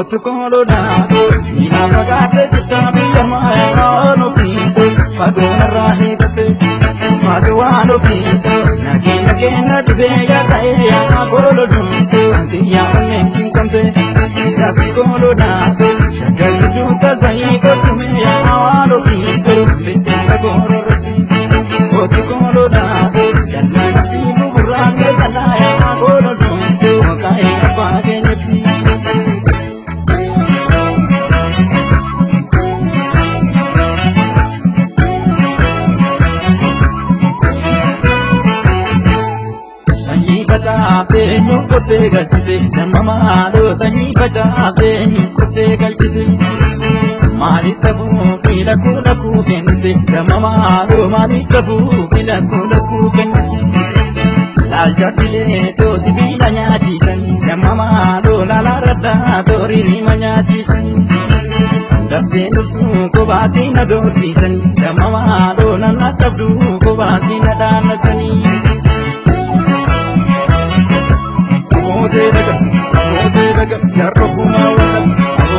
Otu koloda, sina magate jitabi yamaya no pinto, padona rahite, padwana pinto, nagi na dibeya kaya kolodu, antiya menkin kante, tapi koloda, shagal juta zai kotumeya awalo pinto, bete sagoro roti, otu koloda, janna sibu burange kalaya kolodu, kaya pageneti. Bacaate nyukote galchite namamaado sanyi bacaate nyukote galchite maali tabu fila kula kukente namamaado maali tabu fila kula kukente laalcha filee toosi biila nyaachisani namamaado laalarada toorima nyaachisani dabdee dhuftu kobaatii na doorsiisani namamaado nana qabdu kobaatii na dhaanachani. Otelega, jarro fuma wala.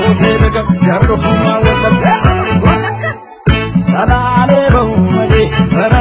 Otelega, jarro fuma wala. Salale bawale, bara